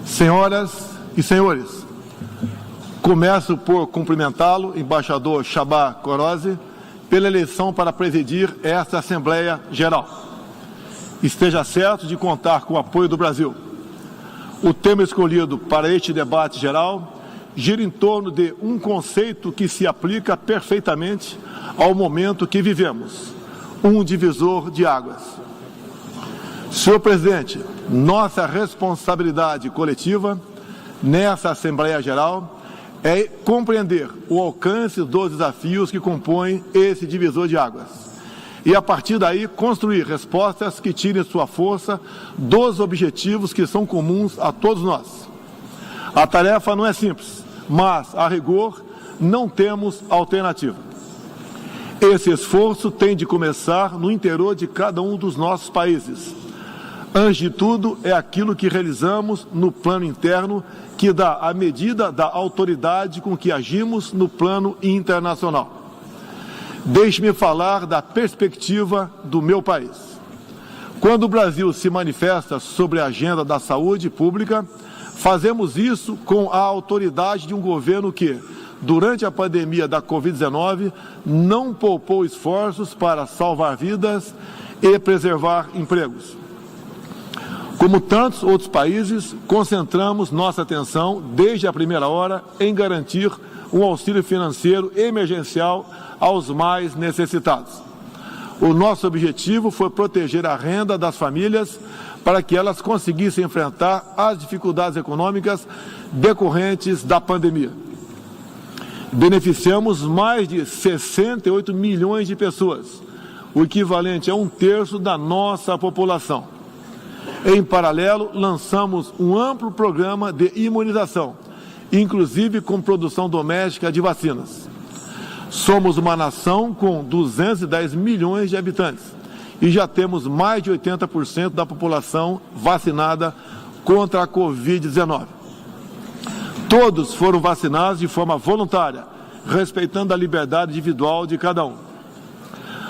Senhoras e senhores, começo por cumprimentá-lo, embaixador Csaba Kőrösi, pela eleição para presidir esta Assembleia Geral. Esteja certo de contar com o apoio do Brasil. O tema escolhido para este debate geral gira em torno de um conceito que se aplica perfeitamente ao momento que vivemos, um divisor de águas. Senhor presidente, nossa responsabilidade coletiva nessa Assembleia Geral é compreender o alcance dos desafios que compõem esse divisor de águas e, a partir daí, construir respostas que tirem sua força dos objetivos que são comuns a todos nós. A tarefa não é simples, mas, a rigor, não temos alternativa. Esse esforço tem de começar no interior de cada um dos nossos países. Antes de tudo, é aquilo que realizamos no plano interno que dá a medida da autoridade com que agimos no plano internacional. Deixe-me falar da perspectiva do meu país. Quando o Brasil se manifesta sobre a agenda da saúde pública, fazemos isso com a autoridade de um governo que, durante a pandemia da Covid-19, não poupou esforços para salvar vidas e preservar empregos. Como tantos outros países, concentramos nossa atenção, desde a primeira hora, em garantir um auxílio financeiro emergencial aos mais necessitados. O nosso objetivo foi proteger a renda das famílias para que elas conseguissem enfrentar as dificuldades econômicas decorrentes da pandemia. Beneficiamos mais de 68 milhões de pessoas, o equivalente a 1/3 da nossa população. Em paralelo, lançamos um amplo programa de imunização, inclusive com produção doméstica de vacinas. Somos uma nação com 210 milhões de habitantes e já temos mais de 80% da população vacinada contra a Covid-19. Todos foram vacinados de forma voluntária, respeitando a liberdade individual de cada um.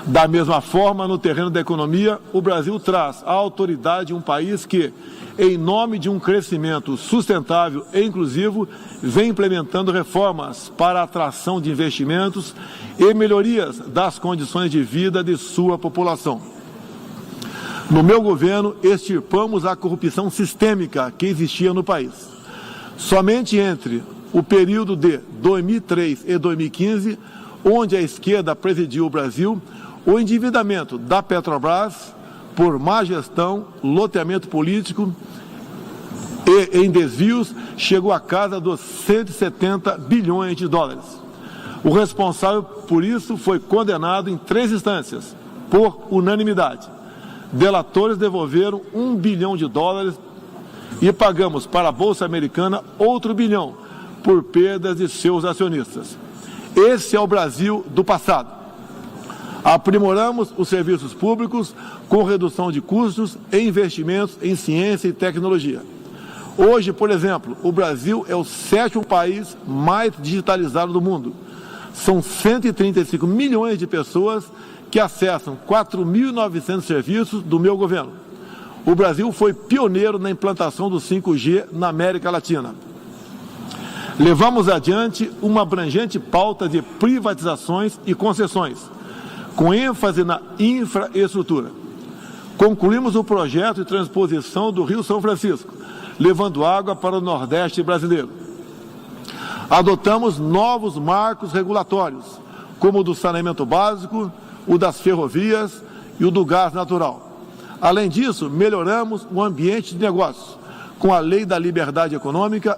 Da mesma forma, no terreno da economia, o Brasil traz a autoridade de um país que, em nome de um crescimento sustentável e inclusivo, vem implementando reformas para a atração de investimentos e melhorias das condições de vida de sua população. No meu governo, extirpamos a corrupção sistêmica que existia no país. Somente entre o período de 2003 e 2015, onde a esquerda presidiu o Brasil, o endividamento da Petrobras, por má gestão, loteamento político e em desvios, chegou à casa dos 170 bilhões de dólares. O responsável por isso foi condenado em 3 instâncias, por unanimidade. Delatores devolveram $1 bilhão e pagamos para a Bolsa Americana outro $1 bilhão por perdas de seus acionistas. Esse é o Brasil do passado. Aprimoramos os serviços públicos com redução de custos e investimentos em ciência e tecnologia. Hoje, por exemplo, o Brasil é o 7º país mais digitalizado do mundo. São 135 milhões de pessoas que acessam 4.900 serviços do meu governo. O Brasil foi pioneiro na implantação do 5G na América Latina. Levamos adiante uma abrangente pauta de privatizações e concessões, com ênfase na infraestrutura. Concluímos o projeto de transposição do Rio São Francisco, levando água para o Nordeste brasileiro. Adotamos novos marcos regulatórios, como o do saneamento básico, o das ferrovias e o do gás natural. Além disso, melhoramos o ambiente de negócios, com a Lei da Liberdade Econômica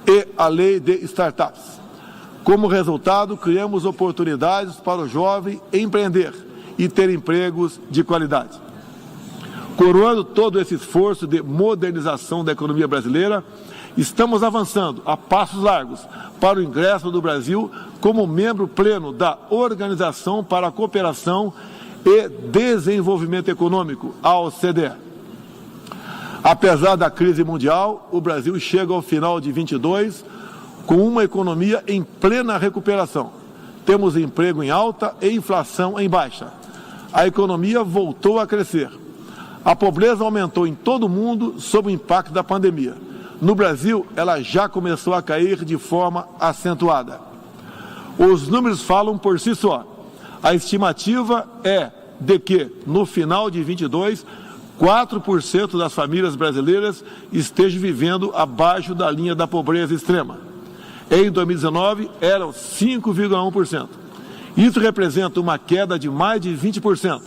e a Lei de Startups. Como resultado, criamos oportunidades para o jovem empreender e ter empregos de qualidade. Coroando todo esse esforço de modernização da economia brasileira, estamos avançando a passos largos para o ingresso do Brasil como membro pleno da Organização para a Cooperação e Desenvolvimento Econômico, a OCDE. Apesar da crise mundial, o Brasil chega ao final de 2022 com uma economia em plena recuperação. Temos emprego em alta e inflação em baixa. A economia voltou a crescer. A pobreza aumentou em todo o mundo sob o impacto da pandemia. No Brasil, ela já começou a cair de forma acentuada. Os números falam por si só. A estimativa é de que, no final de 22, 4% das famílias brasileiras estejam vivendo abaixo da linha da pobreza extrema. Em 2019, eram 5,1%. Isso representa uma queda de mais de 20%.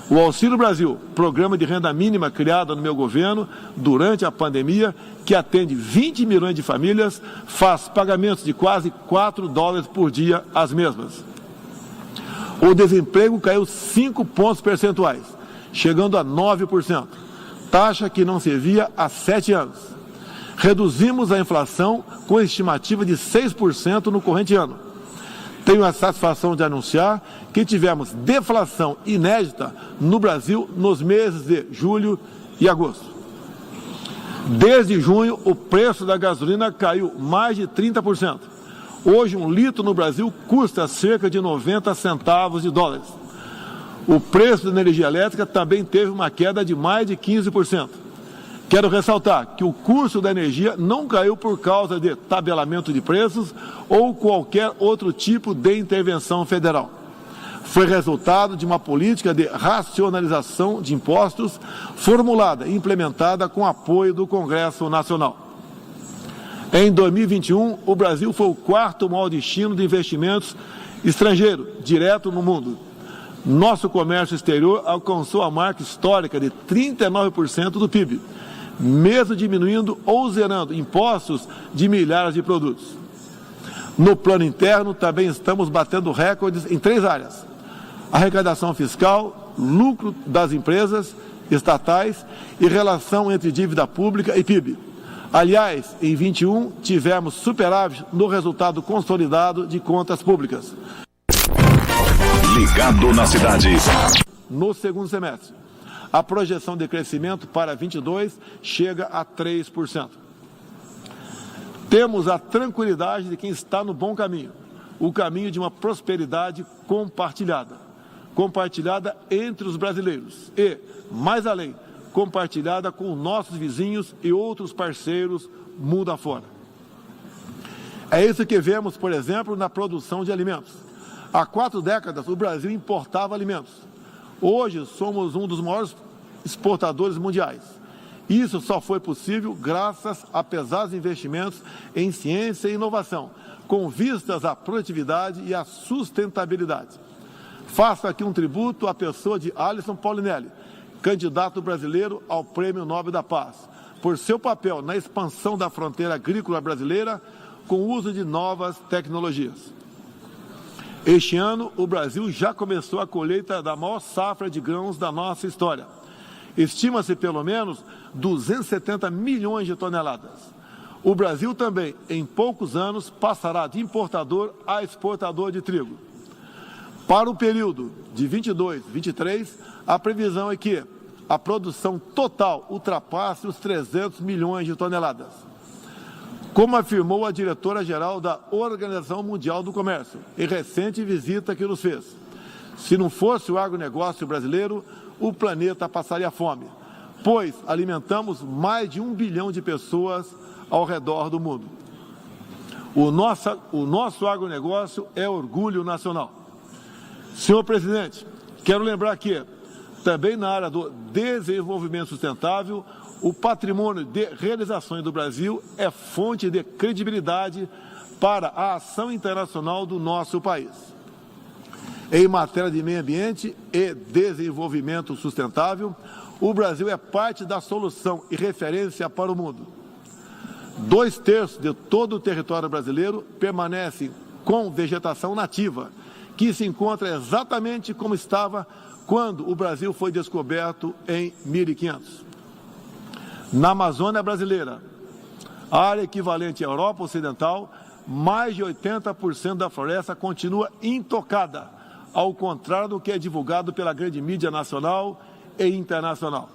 O Auxílio Brasil, programa de renda mínima criado no meu governo durante a pandemia, que atende 20 milhões de famílias, faz pagamentos de quase $4 por dia às mesmas. O desemprego caiu 5 pontos percentuais, chegando a 9%, taxa que não se via há 7 anos. Reduzimos a inflação com estimativa de 6% no corrente ano. Tenho a satisfação de anunciar que tivemos deflação inédita no Brasil nos meses de julho e agosto. Desde junho, o preço da gasolina caiu mais de 30%. Hoje, um litro no Brasil custa cerca de 90 centavos de dólares. O preço da energia elétrica também teve uma queda de mais de 15%. Quero ressaltar que o custo da energia não caiu por causa de tabelamento de preços ou qualquer outro tipo de intervenção federal. Foi resultado de uma política de racionalização de impostos formulada e implementada com apoio do Congresso Nacional. Em 2021, o Brasil foi o quarto maior destino de investimentos estrangeiros direto no mundo. Nosso comércio exterior alcançou a marca histórica de 39% do PIB, mesmo diminuindo ou zerando impostos de milhares de produtos. No plano interno, também estamos batendo recordes em 3 áreas: arrecadação fiscal, lucro das empresas estatais e relação entre dívida pública e PIB. Aliás, em 21, tivemos superávit no resultado consolidado de contas públicas. Ligado na cidade. No segundo semestre, a projeção de crescimento para 22 chega a 3%. Temos a tranquilidade de quem está no bom caminho, o caminho de uma prosperidade compartilhada entre os brasileiros e, mais além, compartilhada com nossos vizinhos e outros parceiros mundo afora. É isso que vemos, por exemplo, na produção de alimentos. Há 4 décadas, o Brasil importava alimentos. Hoje, somos um dos maiores exportadores mundiais. Isso só foi possível graças a pesados investimentos em ciência e inovação, com vistas à produtividade e à sustentabilidade. Faço aqui um tributo à pessoa de Alisson Paulinelli, candidato brasileiro ao Prêmio Nobel da Paz, por seu papel na expansão da fronteira agrícola brasileira com o uso de novas tecnologias. Este ano, o Brasil já começou a colheita da maior safra de grãos da nossa história. Estima-se pelo menos 270 milhões de toneladas. O Brasil também, em poucos anos, passará de importador a exportador de trigo. Para o período de 22-23, a previsão é que a produção total ultrapasse os 300 milhões de toneladas. Como afirmou a diretora-geral da Organização Mundial do Comércio, em recente visita que nos fez, se não fosse o agronegócio brasileiro, o planeta passaria fome, pois alimentamos mais de 1 bilhão de pessoas ao redor do mundo. O nosso agronegócio é orgulho nacional. Senhor presidente, quero lembrar que, também na área do desenvolvimento sustentável, o patrimônio de realizações do Brasil é fonte de credibilidade para a ação internacional do nosso país. Em matéria de meio ambiente e desenvolvimento sustentável, o Brasil é parte da solução e referência para o mundo. 2/3 de todo o território brasileiro permanece com vegetação nativa, que se encontra exatamente como estava quando o Brasil foi descoberto em 1500. Na Amazônia brasileira, área equivalente à Europa Ocidental, mais de 80% da floresta continua intocada, ao contrário do que é divulgado pela grande mídia nacional e internacional.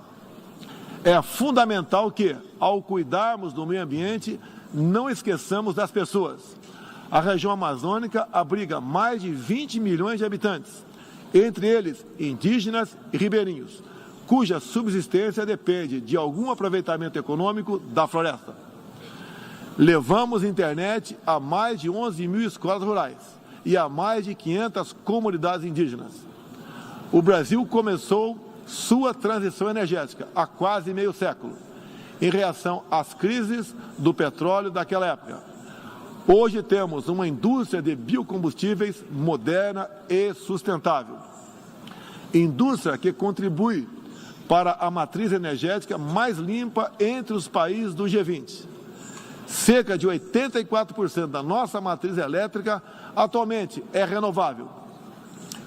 É fundamental que, ao cuidarmos do meio ambiente, não esqueçamos das pessoas. A região amazônica abriga mais de 20 milhões de habitantes, entre eles indígenas e ribeirinhos, cuja subsistência depende de algum aproveitamento econômico da floresta. Levamos internet a mais de 11 mil escolas rurais e a mais de 500 comunidades indígenas. O Brasil começou sua transição energética há quase meio século, em reação às crises do petróleo daquela época. Hoje temos uma indústria de biocombustíveis moderna e sustentável. Indústria que contribui para a matriz energética mais limpa entre os países do G20. Cerca de 84% da nossa matriz elétrica atualmente é renovável.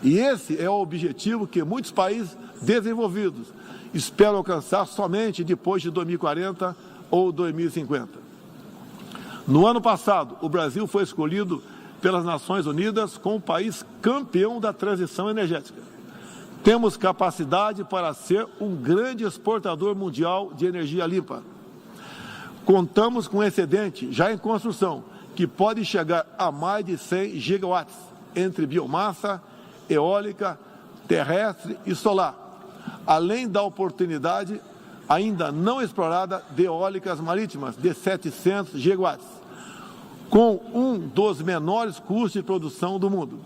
E esse é o objetivo que muitos países desenvolvidos esperam alcançar somente depois de 2040 ou 2050. No ano passado, o Brasil foi escolhido pelas Nações Unidas como o país campeão da transição energética. Temos capacidade para ser um grande exportador mundial de energia limpa. Contamos com um excedente já em construção, que pode chegar a mais de 100 gigawatts, entre biomassa, eólica, terrestre e solar, além da oportunidade ainda não explorada de eólicas marítimas de 700 gigawatts, com um dos menores custos de produção do mundo.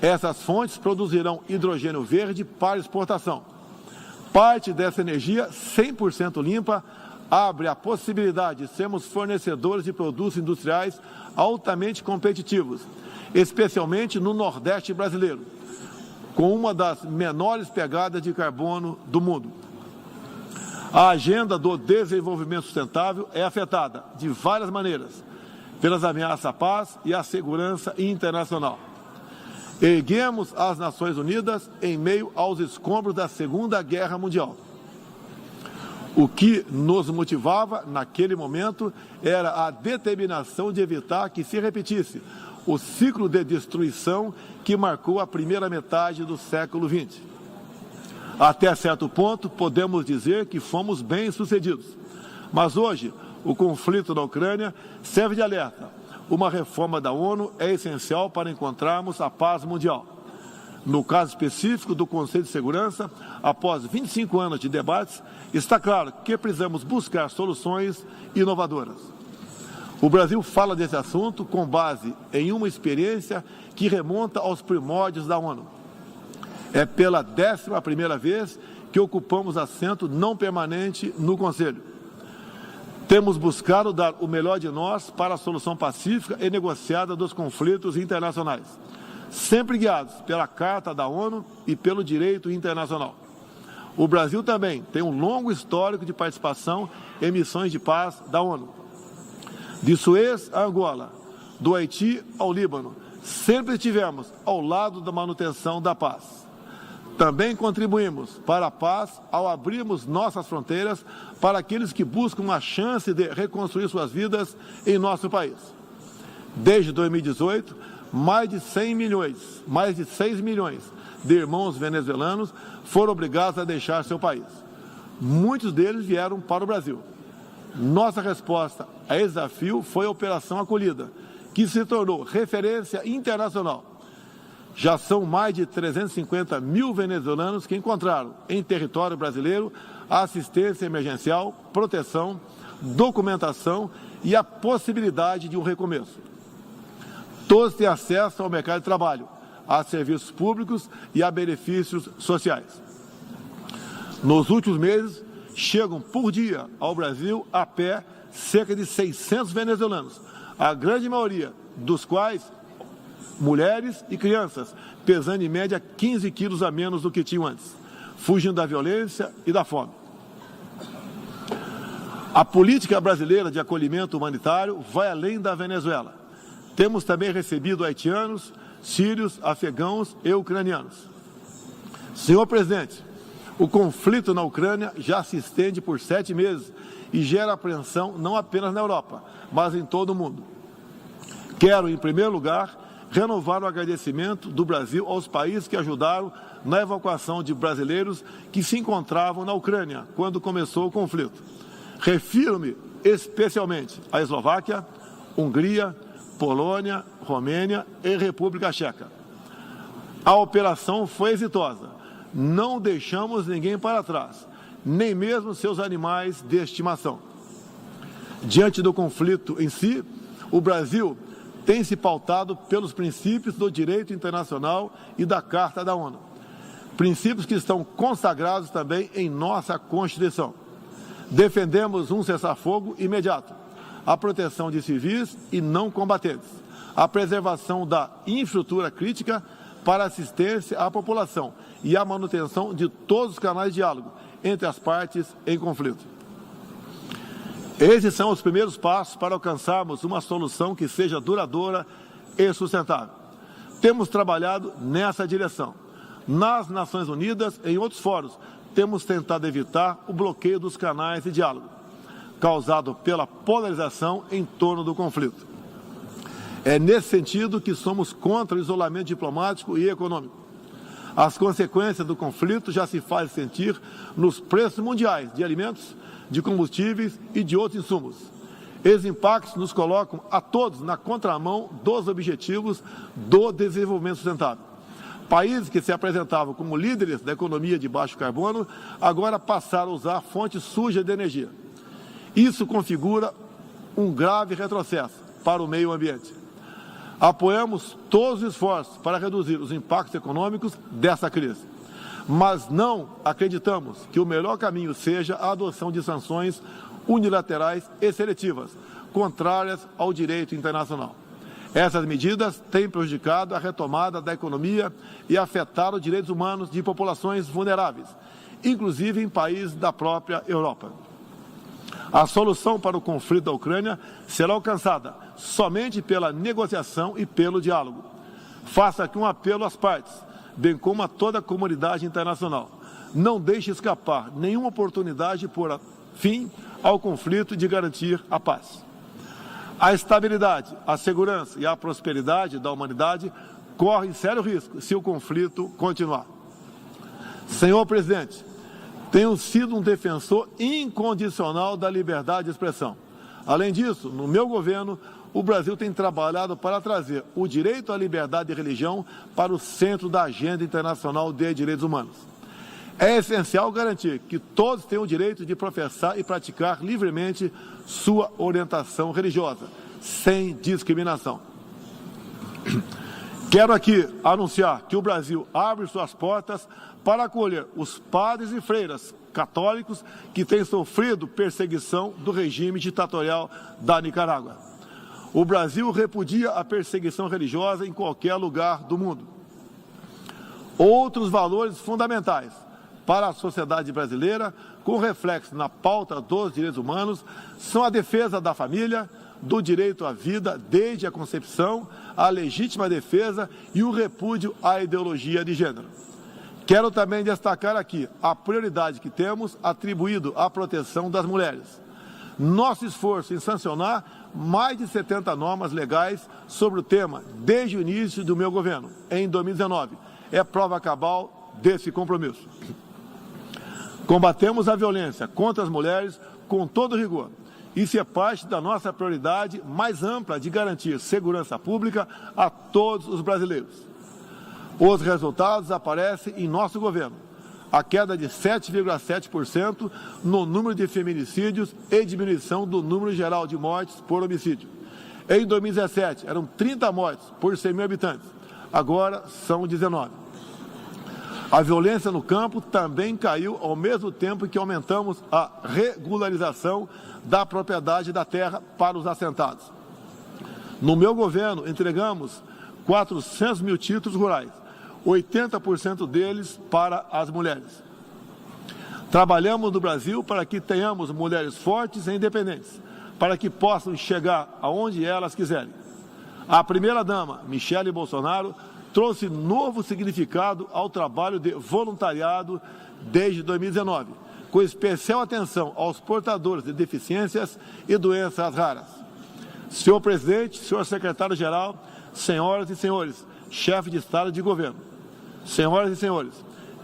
Essas fontes produzirão hidrogênio verde para exportação. Parte dessa energia 100% limpa abre a possibilidade de sermos fornecedores de produtos industriais altamente competitivos, especialmente no Nordeste brasileiro, com uma das menores pegadas de carbono do mundo. A agenda do desenvolvimento sustentável é afetada de várias maneiras pelas ameaças à paz e à segurança internacional. Erguemos as Nações Unidas em meio aos escombros da Segunda Guerra Mundial. O que nos motivava naquele momento era a determinação de evitar que se repetisse o ciclo de destruição que marcou a primeira metade do século XX. Até certo ponto, podemos dizer que fomos bem-sucedidos. Mas hoje, o conflito na Ucrânia serve de alerta. Uma reforma da ONU é essencial para encontrarmos a paz mundial. No caso específico do Conselho de Segurança, após 25 anos de debates, está claro que precisamos buscar soluções inovadoras. O Brasil fala desse assunto com base em uma experiência que remonta aos primórdios da ONU. É pela 11ª vez que ocupamos assento não permanente no Conselho. Temos buscado dar o melhor de nós para a solução pacífica e negociada dos conflitos internacionais, sempre guiados pela Carta da ONU e pelo direito internacional. O Brasil também tem um longo histórico de participação em missões de paz da ONU. De Suez a Angola, do Haiti ao Líbano, sempre estivemos ao lado da manutenção da paz. Também contribuímos para a paz ao abrirmos nossas fronteiras para aqueles que buscam uma chance de reconstruir suas vidas em nosso país. Desde 2018, mais de 6 milhões de irmãos venezuelanos foram obrigados a deixar seu país. Muitos deles vieram para o Brasil. Nossa resposta a esse desafio foi a Operação Acolhida, que se tornou referência internacional. Já são mais de 350 mil venezuelanos que encontraram em território brasileiro assistência emergencial, proteção, documentação e a possibilidade de um recomeço. Todos têm acesso ao mercado de trabalho, a serviços públicos e a benefícios sociais. Nos últimos meses, chegam por dia ao Brasil a pé cerca de 600 venezuelanos, a grande maioria dos quais mulheres e crianças, pesando em média 15 quilos a menos do que tinham antes, fugindo da violência e da fome. A política brasileira de acolhimento humanitário vai além da Venezuela. Temos também recebido haitianos, sírios, afegãos e ucranianos. Senhor presidente, o conflito na Ucrânia já se estende por 7 meses e gera apreensão não apenas na Europa, mas em todo o mundo. Quero, em primeiro lugar, renovar o agradecimento do Brasil aos países que ajudaram na evacuação de brasileiros que se encontravam na Ucrânia quando começou o conflito. Refiro-me especialmente à Eslováquia, Hungria, Polônia, Romênia e República Tcheca. A operação foi exitosa. Não deixamos ninguém para trás, nem mesmo seus animais de estimação. Diante do conflito em si, o Brasil tem se pautado pelos princípios do direito internacional e da Carta da ONU. Princípios que estão consagrados também em nossa Constituição. Defendemos um cessar-fogo imediato, a proteção de civis e não combatentes, a preservação da infraestrutura crítica para assistência à população e a manutenção de todos os canais de diálogo entre as partes em conflito. Esses são os primeiros passos para alcançarmos uma solução que seja duradoura e sustentável. Temos trabalhado nessa direção. Nas Nações Unidas e em outros fóruns, temos tentado evitar o bloqueio dos canais de diálogo, causado pela polarização em torno do conflito. É nesse sentido que somos contra o isolamento diplomático e econômico. As consequências do conflito já se fazem sentir nos preços mundiais de alimentos, de combustíveis e de outros insumos. Esses impactos nos colocam a todos na contramão dos objetivos do desenvolvimento sustentável. Países que se apresentavam como líderes da economia de baixo carbono, agora passaram a usar fontes sujas de energia. Isso configura um grave retrocesso para o meio ambiente. Apoiamos todos os esforços para reduzir os impactos econômicos dessa crise, mas não acreditamos que o melhor caminho seja a adoção de sanções unilaterais e seletivas, contrárias ao direito internacional. Essas medidas têm prejudicado a retomada da economia e afetado os direitos humanos de populações vulneráveis, inclusive em países da própria Europa. A solução para o conflito da Ucrânia será alcançada somente pela negociação e pelo diálogo. Faço aqui um apelo às partes, bem como a toda a comunidade internacional. Não deixe escapar nenhuma oportunidade de pôr fim ao conflito e de garantir a paz. A estabilidade, a segurança e a prosperidade da humanidade correm sério risco se o conflito continuar. Senhor presidente, tenho sido um defensor incondicional da liberdade de expressão. Além disso, no meu governo, o Brasil tem trabalhado para trazer o direito à liberdade de religião para o centro da agenda internacional de direitos humanos. É essencial garantir que todos tenham o direito de professar e praticar livremente sua orientação religiosa, sem discriminação. Quero aqui anunciar que o Brasil abre suas portas para acolher os padres e freiras católicos que têm sofrido perseguição do regime ditatorial da Nicarágua. O Brasil repudia a perseguição religiosa em qualquer lugar do mundo. Outros valores fundamentais para a sociedade brasileira, com reflexo na pauta dos direitos humanos, são a defesa da família, do direito à vida desde a concepção, a legítima defesa e o repúdio à ideologia de gênero. Quero também destacar aqui a prioridade que temos atribuído à proteção das mulheres. Nosso esforço em sancionar mais de 70 normas legais sobre o tema desde o início do meu governo, em 2019, é prova cabal desse compromisso. Combatemos a violência contra as mulheres com todo rigor. Isso é parte da nossa prioridade mais ampla de garantir segurança pública a todos os brasileiros. Os resultados aparecem em nosso governo. A queda de 7,7% no número de feminicídios e diminuição do número geral de mortes por homicídio. Em 2017, eram 30 mortes por 100 mil habitantes. Agora são 19. A violência no campo também caiu ao mesmo tempo que aumentamos a regularização da propriedade da terra para os assentados. No meu governo, entregamos 400 mil títulos rurais, 80% deles para as mulheres. Trabalhamos no Brasil para que tenhamos mulheres fortes e independentes, para que possam chegar aonde elas quiserem. A primeira-dama, Michele Bolsonaro, trouxe novo significado ao trabalho de voluntariado desde 2019, com especial atenção aos portadores de deficiências e doenças raras. Senhor presidente, senhor secretário-geral, senhoras e senhores, chefe de Estado e de governo, senhoras e senhores,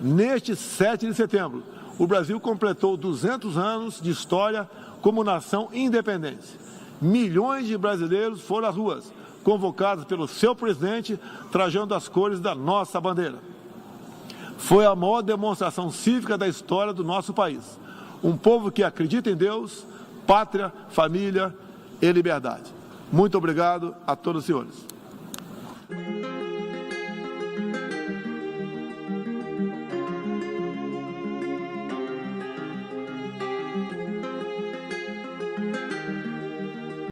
neste 7 de setembro, o Brasil completou 200 anos de história como nação independente. Milhões de brasileiros foram às ruas, convocados pelo seu presidente, trajando as cores da nossa bandeira. Foi a maior demonstração cívica da história do nosso país. Um povo que acredita em Deus, pátria, família e liberdade. Muito obrigado a todos os senhores.